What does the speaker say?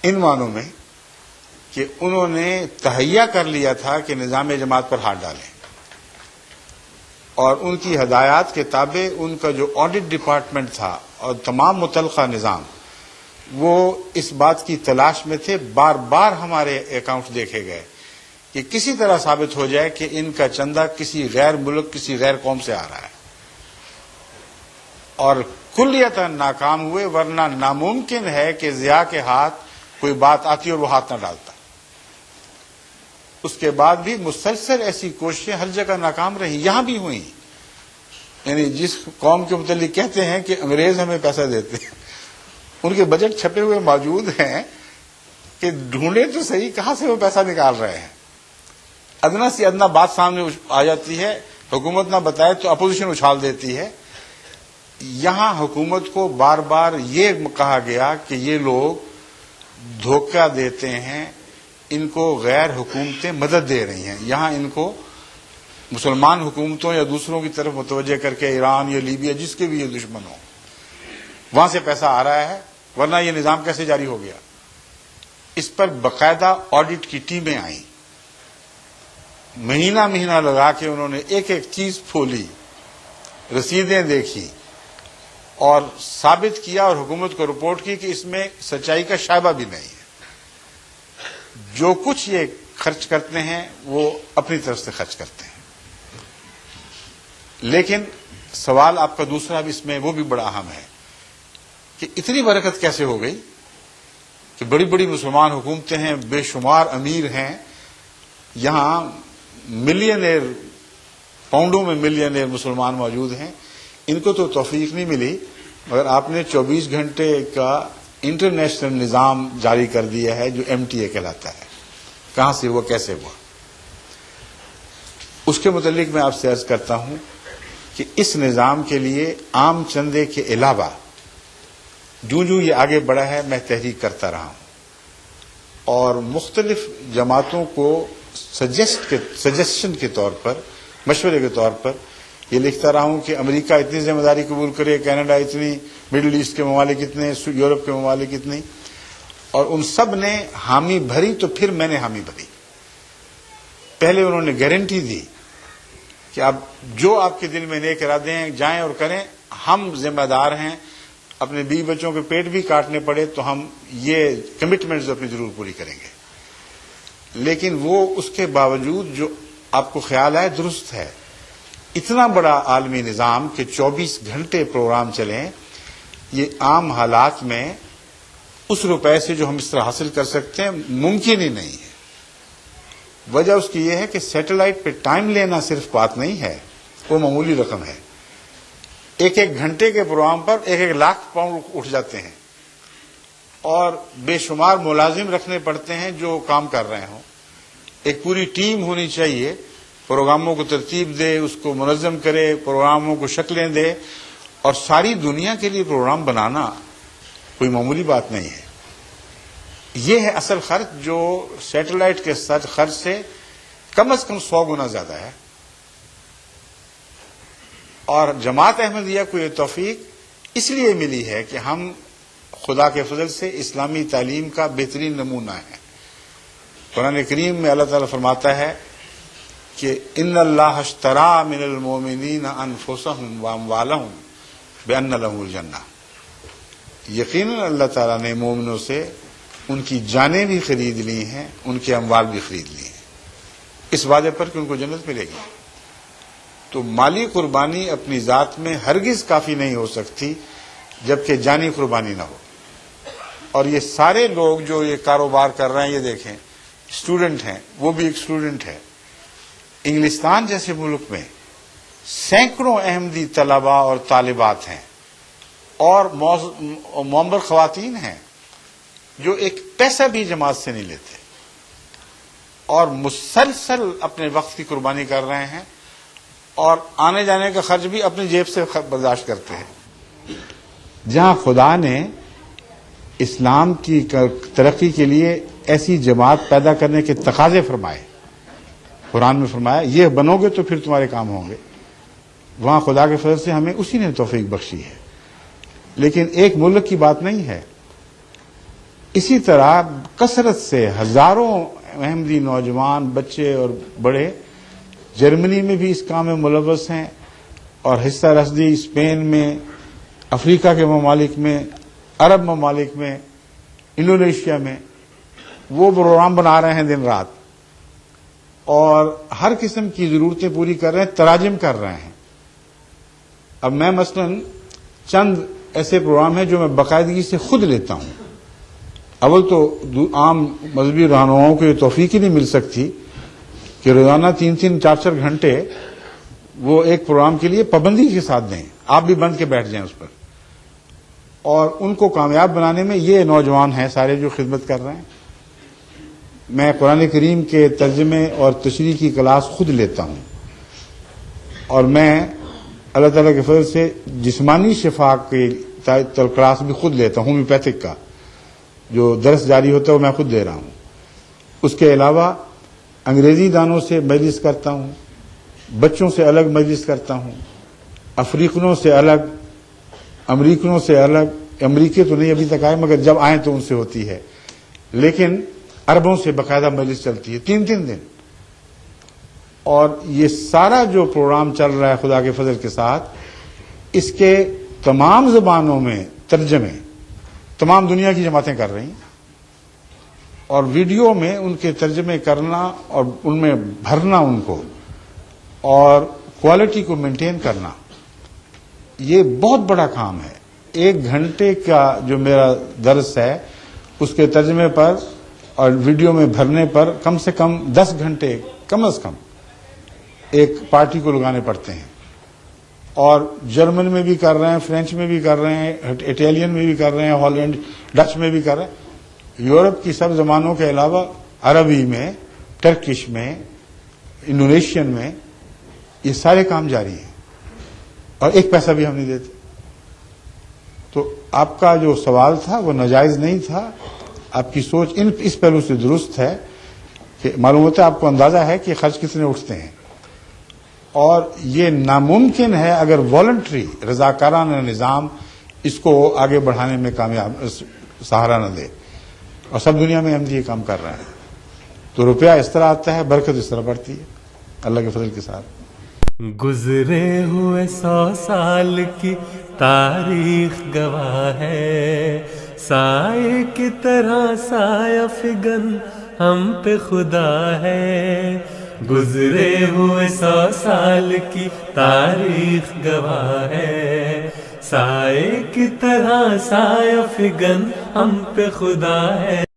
ان معنوں میں کہ انہوں نے تہیہ کر لیا تھا کہ نظام جماعت پر ہاتھ ڈالیں، اور ان کی ہدایات کے تابع ان کا جو آڈٹ ڈپارٹمنٹ تھا اور تمام متعلقہ نظام وہ اس بات کی تلاش میں تھے. بار بار ہمارے اکاؤنٹ دیکھے گئے کہ کسی طرح ثابت ہو جائے کہ ان کا چندہ کسی غیر ملک کسی غیر قوم سے آ رہا ہے، اور کلیتاً ناکام ہوئے، ورنہ ناممکن ہے کہ ضیاء کے ہاتھ کوئی بات آتی اور وہ ہاتھ نہ ڈالتا. اس کے بعد بھی مسلسل ایسی کوششیں ہر جگہ ناکام رہی، یہاں بھی ہوئی. یعنی جس قوم کے متعلق کہتے ہیں کہ انگریز ہمیں پیسہ دیتے ہیں، ان کے بجٹ چھپے ہوئے موجود ہیں کہ ڈھونڈے تو صحیح کہاں سے وہ پیسہ نکال رہے ہیں. ادنا سے ادنا بات سامنے آ جاتی ہے، حکومت نہ بتائے تو اپوزیشن اچھال دیتی ہے. یہاں حکومت کو بار بار یہ کہا گیا کہ یہ لوگ دھوکہ دیتے ہیں، ان کو غیر حکومتیں مدد دے رہی ہیں. یہاں ان کو مسلمان حکومتوں یا دوسروں کی طرف متوجہ کر کے ایران یا لیبیا جس کے بھی یہ دشمن ہوں وہاں سے پیسہ آ رہا ہے، ورنہ یہ نظام کیسے جاری ہو گیا. اس پر باقاعدہ آڈٹ کی ٹیمیں آئیں، مہینہ مہینہ لگا کے انہوں نے ایک ایک چیز پھولی، رسیدیں دیکھی اور ثابت کیا اور حکومت کو رپورٹ کی کہ اس میں سچائی کا شائبہ بھی نہیں ہے. جو کچھ یہ خرچ کرتے ہیں وہ اپنی طرف سے خرچ کرتے ہیں. لیکن سوال آپ کا دوسرا بھی اس میں وہ بھی بڑا اہم ہے کہ اتنی برکت کیسے ہو گئی کہ بڑی بڑی مسلمان حکومتیں ہیں، بے شمار امیر ہیں، یہاں ملینئر، پاؤنڈوں میں ملینئر مسلمان موجود ہیں. ان کو تو توفیق نہیں ملی، مگر آپ نے 24 گھنٹے کا انٹرنیشنل نظام جاری کر دیا ہے جو MTA کہلاتا ہے. کہاں سے ہوا، کیسے ہوا، اس کے متعلق میں آپ سے عرض کرتا ہوں کہ اس نظام کے لیے عام چندے کے علاوہ جو یہ آگے بڑھا ہے میں تحریک کرتا رہا ہوں، اور مختلف جماعتوں کو سجیشن کے طور پر، مشورے کے طور پر یہ لکھتا رہا ہوں کہ امریکہ اتنی ذمہ داری قبول کرے، کینیڈا اتنی، مڈل ایسٹ کے ممالک اتنے، یورپ کے ممالک اتنی، اور ان سب نے حامی بھری تو پھر میں نے حامی بھری. پہلے انہوں نے گارنٹی دی کہ اب جو آپ کے دل میں نیک ارادے ہیں جائیں اور کریں، ہم ذمہ دار ہیں، اپنے بیوی بچوں کے پیٹ بھی کاٹنے پڑے تو ہم یہ کمٹمنٹس اپنی ضرور پوری کریں گے. لیکن وہ اس کے باوجود جو آپ کو خیال ہے درست ہے، اتنا بڑا عالمی نظام کہ 24 گھنٹے پروگرام چلیں، یہ عام حالات میں اس روپے سے جو ہم اس طرح حاصل کر سکتے ہیں ممکن ہی نہیں ہے. وجہ اس کی یہ ہے کہ سیٹلائٹ پہ ٹائم لینا صرف بات نہیں ہے، وہ معمولی رقم ہے. ایک ایک گھنٹے کے پروگرام پر 1 لاکھ پاؤنڈ اٹھ جاتے ہیں، اور بے شمار ملازم رکھنے پڑتے ہیں جو کام کر رہے ہوں. ایک پوری ٹیم ہونی چاہیے، پروگراموں کو ترتیب دے، اس کو منظم کرے، پروگراموں کو شکلیں دے، اور ساری دنیا کے لیے پروگرام بنانا کوئی معمولی بات نہیں ہے. یہ ہے اصل خرچ جو سیٹلائٹ کے خرچ سے کم از کم 100 گنا زیادہ ہے. اور جماعت احمدیہ کو یہ توفیق اس لیے ملی ہے کہ ہم خدا کے فضل سے اسلامی تعلیم کا بہترین نمونہ ہے. قرآن کریم میں اللہ تعالیٰ فرماتا ہے کہ ان اللہ اشترى من المؤمنین انفسهم واموالهم بان لهم الجنہ. یقیناً اللہ تعالیٰ نے مومنوں سے ان کی جانیں بھی خرید لی ہیں، ان کے اموال بھی خرید لی ہیں، اس وعدے پر کہ ان کو جنت ملے گی. تو مالی قربانی اپنی ذات میں ہرگز کافی نہیں ہو سکتی جبکہ جانی قربانی نہ ہو. اور یہ سارے لوگ جو یہ کاروبار کر رہے ہیں، یہ دیکھیں اسٹوڈنٹ ہیں، وہ بھی ایک اسٹوڈنٹ ہے. انگلستان جیسے ملک میں سینکڑوں احمدی طلباء اور طالبات ہیں اور معمر خواتین ہیں جو ایک پیسہ بھی جماعت سے نہیں لیتے اور مسلسل اپنے وقت کی قربانی کر رہے ہیں، اور آنے جانے کا خرچ بھی اپنی جیب سے برداشت کرتے ہیں. جہاں خدا نے اسلام کی ترقی کے لیے ایسی جماعت پیدا کرنے کے تقاضے فرمائے، قرآن میں فرمایا یہ بنو گے تو پھر تمہارے کام ہوں گے، وہاں خدا کے فضل سے ہمیں اسی نے توفیق بخشی ہے. لیکن ایک ملک کی بات نہیں ہے، اسی طرح کثرت سے ہزاروں احمدی نوجوان بچے اور بڑے جرمنی میں بھی اس کام میں ملوث ہیں، اور حصہ رسدی اسپین میں، افریقہ کے ممالک میں، عرب ممالک میں، انڈونیشیا میں وہ پروگرام بنا رہے ہیں دن رات، اور ہر قسم کی ضرورتیں پوری کر رہے ہیں، تراجم کر رہے ہیں۔ اب میں مثلاً چند ایسے پروگرام ہیں جو میں باقاعدگی سے خود لیتا ہوں۔ اول تو عام مذہبی رہنماؤں کو یہ توفیق ہی نہیں مل سکتی کہ روزانہ 3-4 گھنٹے وہ ایک پروگرام کے لیے پابندی کے ساتھ دیں، آپ بھی بند کے بیٹھ جائیں اس پر، اور ان کو کامیاب بنانے میں یہ نوجوان ہیں سارے جو خدمت کر رہے ہیں۔ میں قرآن کریم کے ترجمے اور تشریح کی کلاس خود لیتا ہوں، اور میں اللہ تعالیٰ کے فضل سے جسمانی شفا کی کلاس بھی خود لیتا ہوں، ہومیوپیتھک کا جو درس جاری ہوتا ہے وہ میں خود دے رہا ہوں۔ اس کے علاوہ انگریزی دانوں سے مجلس کرتا ہوں، بچوں سے الگ مجلس کرتا ہوں، افریقنوں سے الگ، امریکنوں سے الگ، امریکی تو نہیں ابھی تک آئے مگر جب آئیں تو ان سے ہوتی ہے، لیکن عربوں سے باقاعدہ مجلس چلتی ہے 3 دن۔ اور یہ سارا جو پروگرام چل رہا ہے خدا کے فضل کے ساتھ، اس کے تمام زبانوں میں ترجمے تمام دنیا کی جماعتیں کر رہی ہیں، اور ویڈیو میں ان کے ترجمے کرنا اور ان میں بھرنا ان کو، اور کوالٹی کو مینٹین کرنا، یہ بہت بڑا کام ہے۔ 1 گھنٹے کا جو میرا درس ہے اس کے ترجمے پر اور ویڈیو میں بھرنے پر کم سے کم 10 گھنٹے کم از کم ایک پارٹی کو لگانے پڑتے ہیں، اور جرمن میں بھی کر رہے ہیں، فرینچ میں بھی کر رہے ہیں، اٹیلین میں بھی کر رہے ہیں، ہالینڈ ڈچ میں بھی کر رہے ہیں، یورپ کی سب زبانوں کے علاوہ عربی میں، ٹرکش میں، انڈونیشین میں یہ سارے کام جاری ہیں، اور 1 پیسہ بھی ہم نہیں دیتے۔ تو آپ کا جو سوال تھا وہ ناجائز نہیں تھا، آپ کی سوچ اس پہلو سے درست ہے کہ معلوم ہوتا ہے آپ کو اندازہ ہے کہ خرچ کتنے اٹھتے ہیں، اور یہ ناممکن ہے اگر والنٹری رضاکارانہ نظام اس کو آگے بڑھانے میں کامیاب سہارا نہ دے، اور سب دنیا میں احمدی یہ کام کر رہے ہیں، تو روپیہ اس طرح آتا ہے، برکت اس طرح بڑھتی ہے اللہ کے فضل کے ساتھ۔ گزرے ہوئے 100 سال کی تاریخ گواہ ہے، سائے کی طرح سایہ فگن ہم پہ خدا ہے۔ گزرے ہوئے 100 سال کی تاریخ گواہ ہے، سائے کی طرح سایہ فگن ہم پہ خدا ہے۔